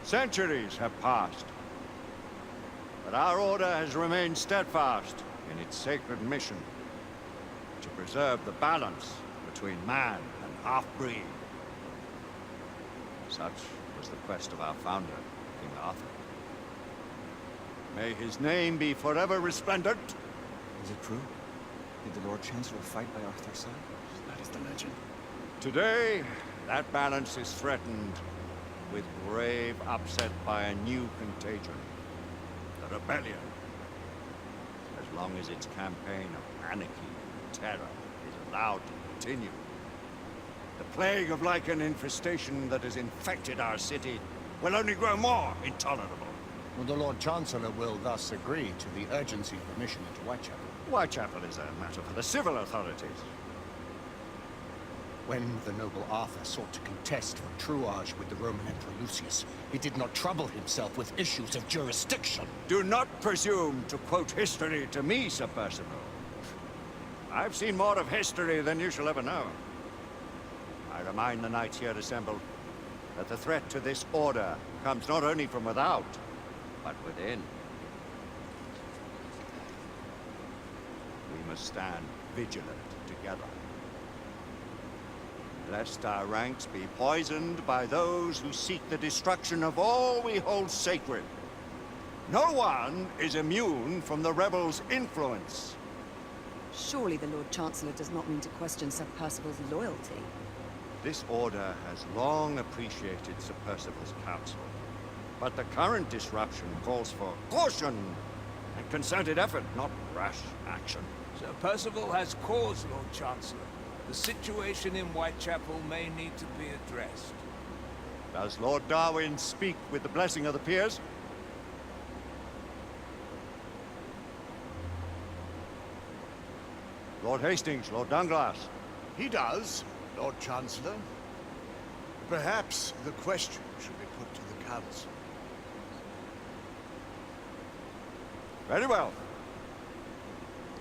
Centuries have passed, but our order has remained steadfast in its sacred mission to preserve the balance between man and half-breed. Such was the quest of our founder, King Arthur. May his name be forever resplendent. Is it true? Did the Lord Chancellor fight by Arthur's side? That is the legend. Today, that balance is threatened with grave upset by a new contagion, the rebellion. As long as its campaign of anarchy and terror is allowed to continue, the plague of lichen infestation that has infected our city will only grow more intolerable. Well, the Lord Chancellor will thus agree to the urgency of the mission into Whitechapel. Whitechapel is a matter for the civil authorities. When the noble Arthur sought to contest for truage with the Roman Emperor Lucius, he did not trouble himself with issues of jurisdiction. Do not presume to quote history to me, Sir Percival. I've seen more of history than you shall ever know. I remind the knights here assembled that the threat to this order comes not only from without, but within. We must stand vigilant together, lest our ranks be poisoned by those who seek the destruction of all we hold sacred. No one is immune from the rebels' influence. Surely the Lord Chancellor does not mean to question Sir Percival's loyalty. This order has long appreciated Sir Percival's counsel, but the current disruption calls for caution and concerted effort, not rash action. Sir Percival has cause, Lord Chancellor. The situation in Whitechapel may need to be addressed. Does Lord Darwin speak with the blessing of the peers? Lord Hastings, Lord Dunglass. He does, Lord Chancellor. Perhaps the question should be put to the Council. Very well.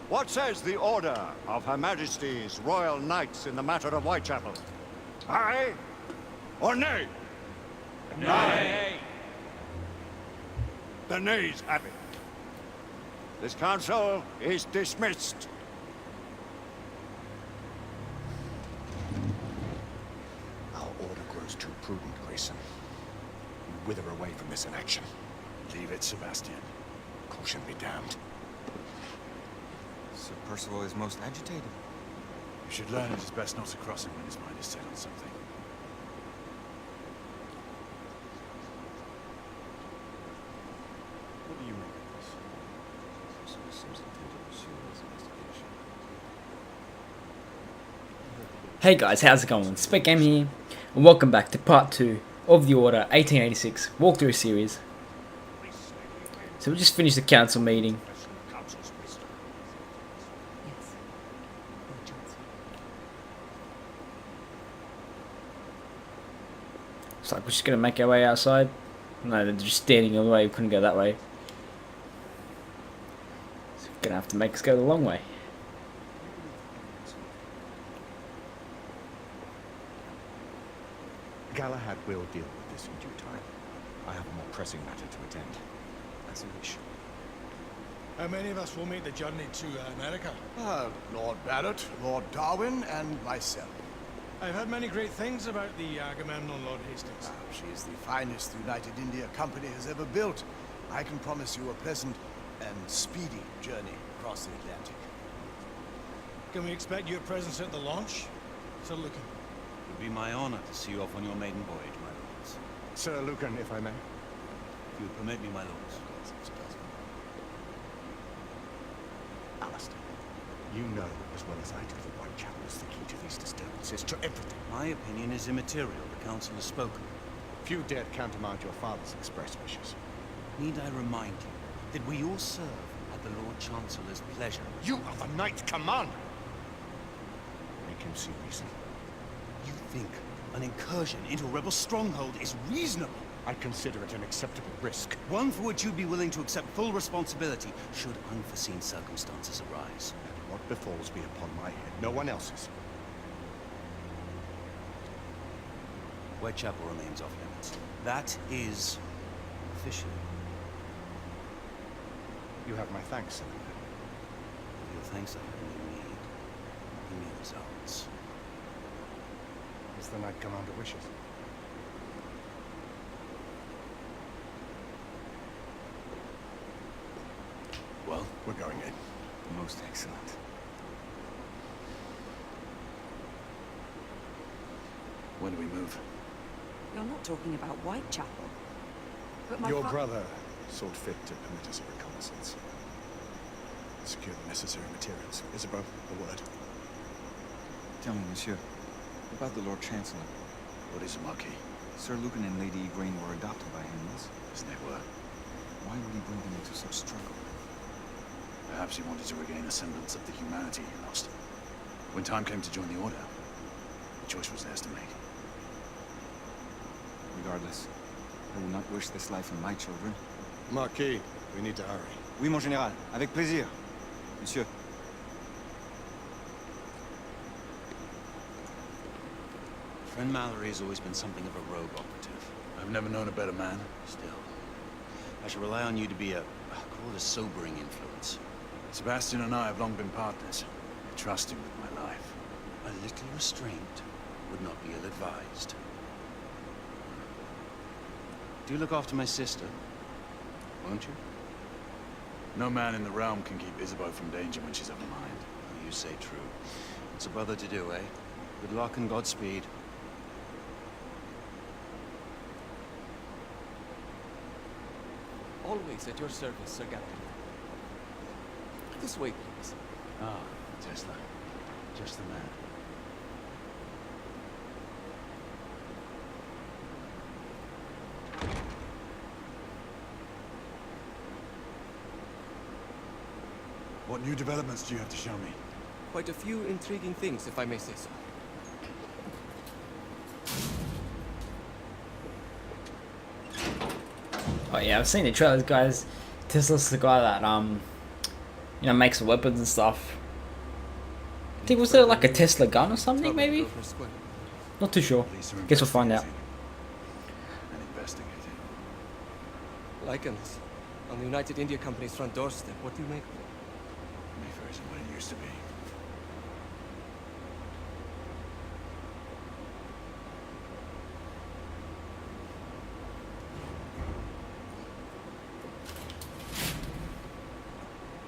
What says the Order of Her Majesty's Royal Knights in the matter of Whitechapel? Aye or nay? Nay. The nays have it. This council is dismissed. Our order grows too prudent, Grayson. We wither away from this inaction. Leave it, Sebastian. Caution be damned. Sir Percival is most agitated. You should learn it is best not to cross him when his mind is set on something. What do you make of this? Hey guys, how's it going? Spec Game here, and welcome back to part 2 of the Order 1886 walkthrough series. So we just finished the council meeting. Yes, Lord Chancellor. It's like we're just gonna make our way outside. No, they're just standing in the way, we couldn't go that way. So we're gonna have to make us go the long way. Galahad will deal with this in due time. I have a more pressing matter to attend. As you wish. How many of us will make the journey to America? Lord Barrett, Lord Darwin, and myself. I've heard many great things about the Agamemnon, Lord Hastings. She is the finest the United India Company has ever built. I can promise you a pleasant and speedy journey across the Atlantic. Can we expect your presence at the launch? Sir Lucan. It would be my honor to see you off on your maiden voyage, my lords. Sir Lucan, if I may. If you would permit me, my lords. Alistair, you know as well as I do that Whitechapel is the key to these disturbances, to everything. My opinion is immaterial. The council has spoken. Few dared countermand your father's express wishes. Need I remind you that we all serve at the Lord Chancellor's pleasure? You are the Knight Commander! Make him see reason. You think an incursion into a rebel stronghold is reasonable? I consider it an acceptable risk. One for which you'd be willing to accept full responsibility should unforeseen circumstances arise. And what befalls be upon my head, no one else's. Whitechapel remains off limits. That is officially. You have my thanks, Senator. Your thanks I only need the mere results. As the Knight Commander wishes. Well, we're going in. Most excellent. When do we move? You're not talking about Whitechapel. But my Your fa- brother sought fit to permit us a reconnaissance. Secure the necessary materials. Isabel, a word. Tell me, monsieur, about the Lord Chancellor. What is a Marquis? Sir Lucan and Lady Igraine were adopted by him, yes? As they were. Why would he bring them into such struggle? Perhaps he wanted to regain a semblance of the humanity he lost. When time came to join the Order, the choice was theirs to make. Regardless, I will not wish this life on my children. Marquis, we need to hurry. Oui, mon général. Avec plaisir. Monsieur. Friend Mallory has always been something of a rogue operative. I've never known a better man. Still, I shall rely on you to be call it a sobering influence. Sebastian and I have long been partners. I trust him with my life. A little restraint would not be ill-advised. Do look after my sister, won't you? No man in the realm can keep Isabeau from danger when she's of a mind. Oh, you say true. What's a brother to do, eh? Good luck and Godspeed. Always at your service, Sir Captain. This way, please. Ah, Tesla. Just the man. What new developments do you have to show me? Quite a few intriguing things, if I may say so. Oh yeah, I've seen the trailers, guys. Tesla's the guy that you know, makes the weapons and stuff. I think was there like a Tesla gun or something, maybe? Not too sure. Guess we'll find out. And investigating. Lycans. On the United India Company's front doorstep. What do you make of it? Mayfair isn't what it used to be.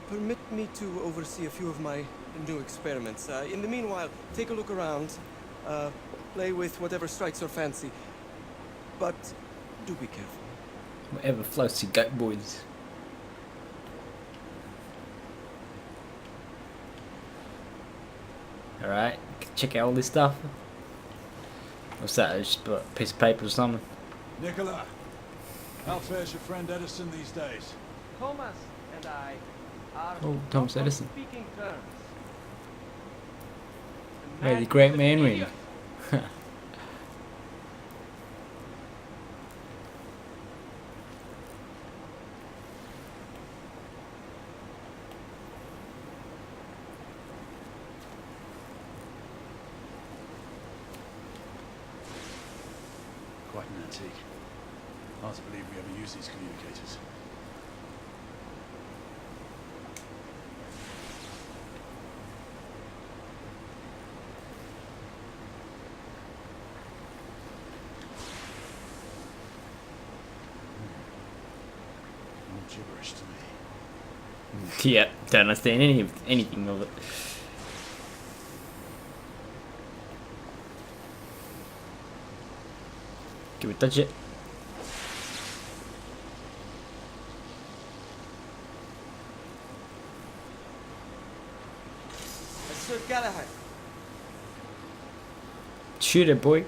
Permit me to oversee a few of my new experiments. In the meanwhile, take a look around. Play with whatever strikes your fancy. But do be careful. Whatever floats your goat, boys. Alright, check out all this stuff. What's that? Just a piece of paper or something? Nicola, how fares your friend Edison these days? Thomas and I are Oh, Thomas not on Edison. speaking terms. May the great man win. Quite an antique. Hard to believe we ever use these communicators. All gibberish to me. Yeah, don't understand anything of it. Can we touch it? Sir Galahad. Shoot it, boy.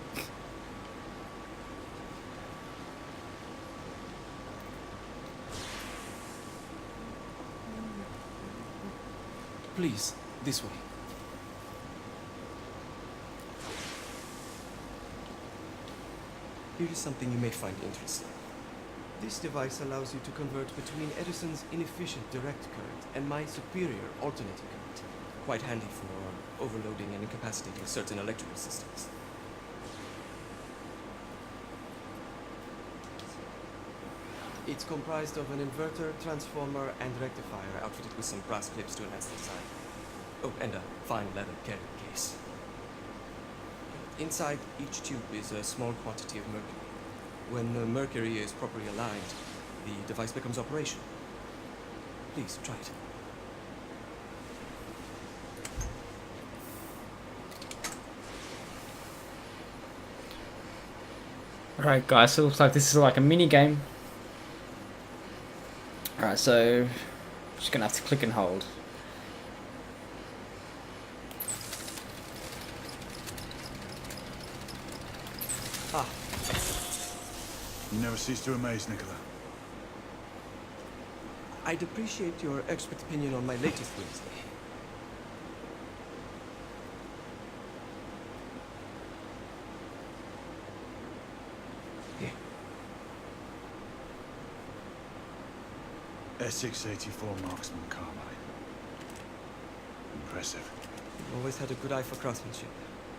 Please, this way. Here is something you may find interesting. This device allows you to convert between Edison's inefficient direct current and my superior alternating current. Quite handy for overloading and incapacitating certain electrical systems. It's comprised of an inverter, transformer, and rectifier outfitted with some brass clips to enhance the design. Oh, and a fine leather carrying case. Inside each tube is a small quantity of mercury. When the mercury is properly aligned, the device becomes operational. Please, try it. Alright guys, so it looks like this is like a mini game. Alright, so just gonna have to click and hold. Ah, You never cease to amaze, Nicola. I'd appreciate your expert opinion on my latest Wednesday. Here. Essex 84 Marksman Carbine. Impressive. You've always had a good eye for craftsmanship.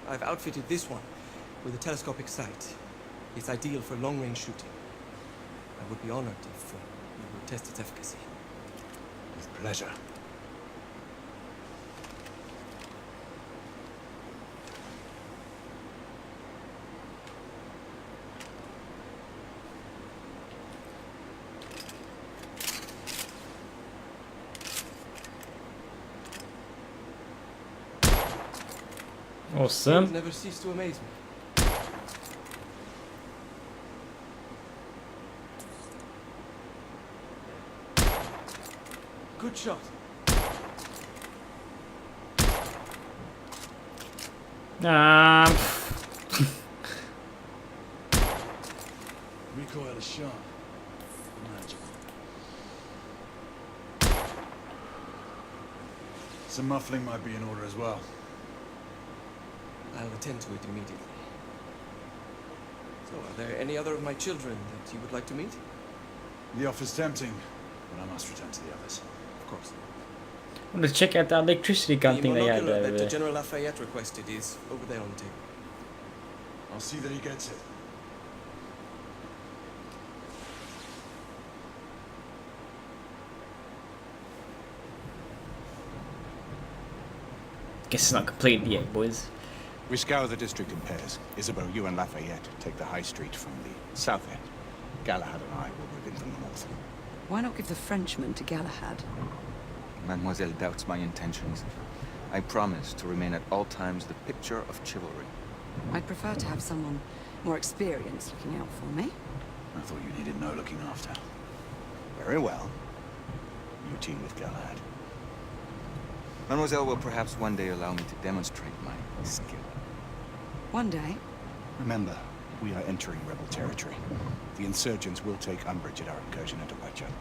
I've outfitted this one with a telescopic sight. It's ideal for long-range shooting. I would be honored if you would test its efficacy. With pleasure. Awesome. You've never ceased to amaze me. Good shot. Recoil is sharp. Magical. Some muffling might be in order as well. I'll attend to it immediately. So, are there any other of my children that you would like to meet? The offer's tempting, but I must return to the others. Of course. I'm gonna check out that electricity gun thing they had monocular over that there. General Lafayette requested is over there on the table. I'll see that he gets it. Guess it's not completed yet, boys. We scour the district in pairs. Isabeau, you and Lafayette take the high street from the south end. Galahad and I will move in from the north. Why not give the Frenchman to Galahad? Mademoiselle doubts my intentions. I promise to remain at all times the picture of chivalry. I'd prefer to have someone more experienced looking out for me. I thought you needed no looking after. Very well. You team with Galahad. Mademoiselle will perhaps one day allow me to demonstrate my skill. One day. Remember, we are entering rebel territory. The insurgents will take umbrage at our incursion into Whitechapel.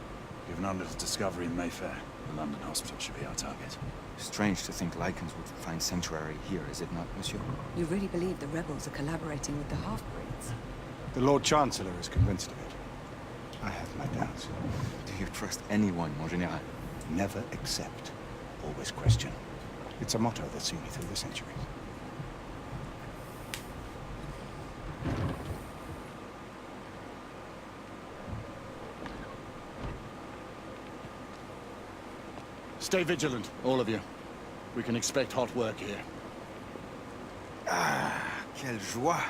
Given London's discovery in Mayfair, the London hospital should be our target. Strange to think Lycans would find sanctuary here, is it not, monsieur? You really believe the rebels are collaborating with the half-breeds? The Lord Chancellor is convinced of it. I have my doubts. Do you trust anyone, mon général? Never accept. Always question. It's a motto that's seen me through the centuries. Stay vigilant, all of you. We can expect hot work here. Ah, quelle joie!